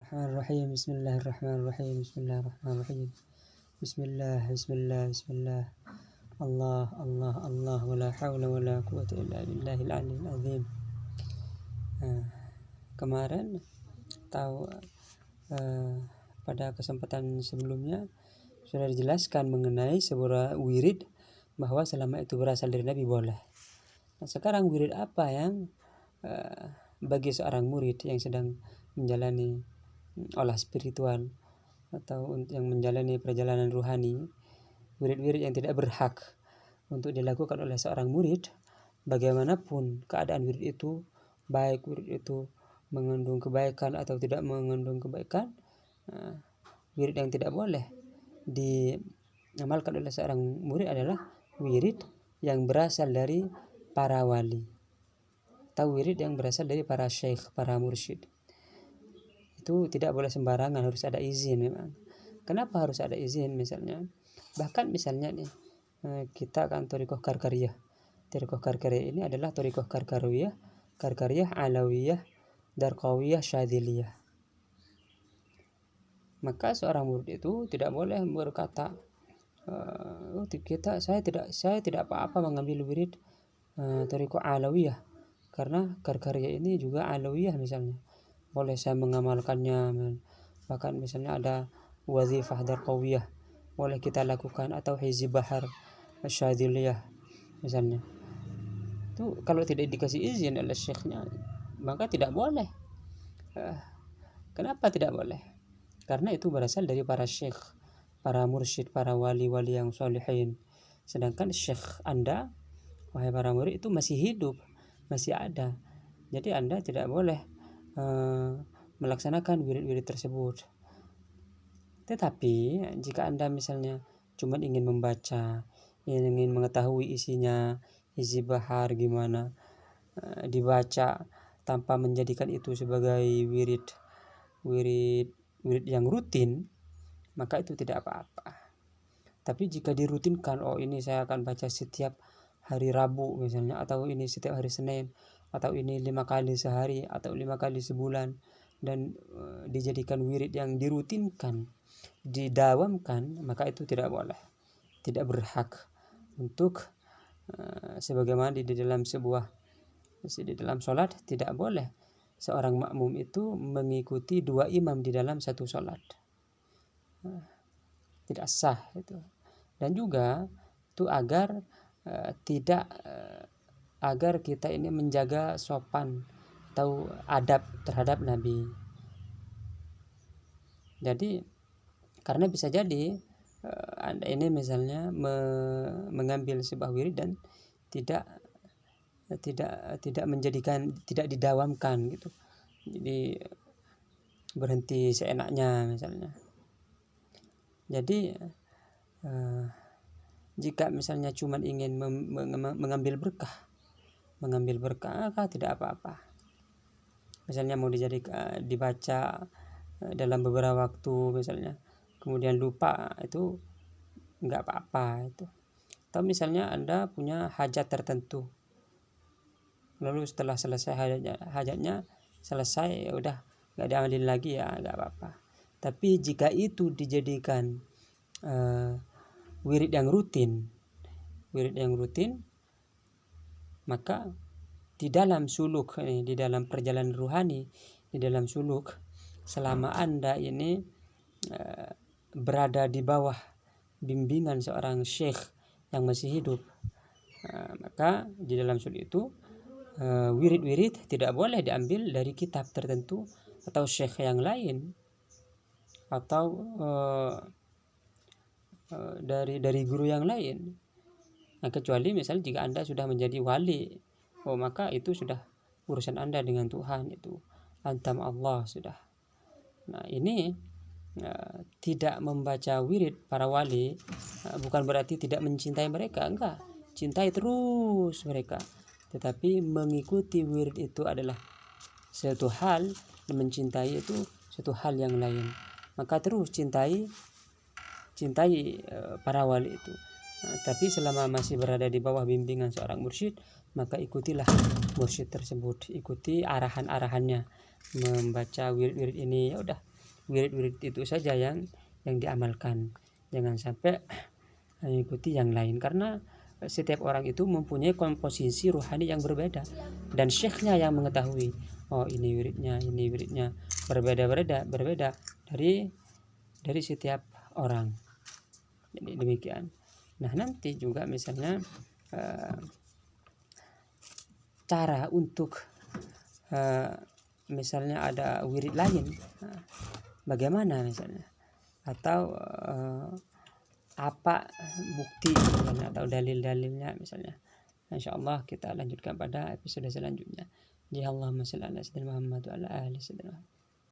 Bismillahirrahmanirrahim. Bismillahirrahmanirrahim. Bismillahirrahmanirrahim. Bismillah, bismillah, bismillah. Allah, Allah, Allah. Wala hawla wala quwwata illa billahil aliyil azim. Kemarin pada kesempatan sebelumnya sudah dijelaskan mengenai sebuah wirid, bahwa selama itu berasal dari Nabi boleh. Nah, sekarang wirid apa yang bagi seorang murid yang sedang menjalani olah spiritual atau yang menjalani perjalanan ruhani, wirid-wirid yang tidak berhak untuk dilakukan oleh seorang murid, bagaimanapun keadaan wirid itu, baik wirid itu mengandung kebaikan atau tidak mengandung kebaikan, wirid yang tidak boleh diamalkan oleh seorang murid adalah wirid yang berasal dari para wali atau wirid yang berasal dari para syekh, para mursyid. Itu tidak boleh sembarangan, harus ada izin memang. Kenapa harus ada izin? Bahkan misalnya nih, kita kan thariqah karkariyah. Thariqah karkariyah ini adalah thariqah karkariyah, alawiyah, darqawiyah, syadziliyah. Maka seorang murid itu tidak boleh berkata, saya tidak apa-apa mengambil wirid thariqah alawiyah, karena karkariyah ini juga alawiyah misalnya. Boleh saya mengamalkannya. Bahkan misalnya ada wazifah darqawiyah, boleh kita lakukan, atau hizib bahar syadziliyah misalnya. Itu kalau tidak dikasih izin oleh syekhnya, maka tidak boleh. Kenapa tidak boleh? Karena itu berasal dari para syekh, para mursyid, para wali-wali yang sholihin. Sedangkan syekh Anda, wahai para murid, itu masih hidup, masih ada. Jadi Anda tidak boleh melaksanakan wirid-wirid tersebut. Tetapi jika Anda misalnya cuma ingin membaca, ingin mengetahui isinya, isi bahar gimana, dibaca tanpa menjadikan itu sebagai wirid yang rutin, maka itu tidak apa-apa. Tapi jika dirutinkan, ini saya akan baca setiap hari Rabu misalnya, atau ini setiap hari Senin, atau ini 5 kali sehari, atau 5 kali sebulan, dan dijadikan wirid yang dirutinkan, didawamkan, maka itu tidak boleh, tidak berhak untuk sebagaimana di dalam sholat tidak boleh seorang makmum itu mengikuti 2 imam di dalam satu sholat, tidak sah itu. Dan juga itu agar kita ini menjaga sopan atau adab terhadap Nabi. Jadi karena bisa jadi Anda ini misalnya mengambil sebuah wirid dan tidak menjadikan, tidak didawamkan gitu. Jadi berhenti seenaknya misalnya. Jadi jika misalnya cuma ingin mengambil berkah, tidak apa-apa. Misalnya mau dibaca dalam beberapa waktu misalnya, kemudian lupa, itu enggak apa-apa itu. Atau misalnya Anda punya hajat tertentu, lalu setelah selesai hajatnya selesai, ya udah enggak diamalin lagi, ya enggak apa-apa. Tapi jika itu dijadikan wirid yang rutin, maka di dalam suluk, di dalam perjalanan ruhani, di dalam suluk, selama Anda ini berada di bawah bimbingan seorang syekh yang masih hidup, maka di dalam suluk itu wirid-wirid tidak boleh diambil dari kitab tertentu atau syekh yang lain, atau dari guru yang lain. Nah, kecuali misalnya jika Anda sudah menjadi wali, maka itu sudah urusan Anda dengan Tuhan, itu antam Allah sudah. Nah, ini tidak membaca wirid para wali bukan berarti tidak mencintai mereka, enggak, cintai terus mereka. Tetapi mengikuti wirid itu adalah suatu hal, dan mencintai itu suatu hal yang lain. Maka terus cintai para wali itu. Tapi selama masih berada di bawah bimbingan seorang mursyid, maka ikutilah mursyid tersebut, ikuti arahan-arahannya, membaca wirid-wirid ini, ya udah wirid-wirid itu saja yang diamalkan, jangan sampai mengikuti yang lain, karena setiap orang itu mempunyai komposisi rohani yang berbeda dan syekhnya yang mengetahui, oh ini wiridnya berbeda dari setiap orang. Jadi demikian. Nah, nanti juga misalnya cara untuk misalnya ada wirid lain, bagaimana misalnya, atau apa bukti misalnya, atau dalil-dalilnya misalnya. Insyaallah kita lanjutkan pada episode selanjutnya. Ya Allahumma shalli ala sayyidina Muhammad wa ala ali sayyidina Muhammad.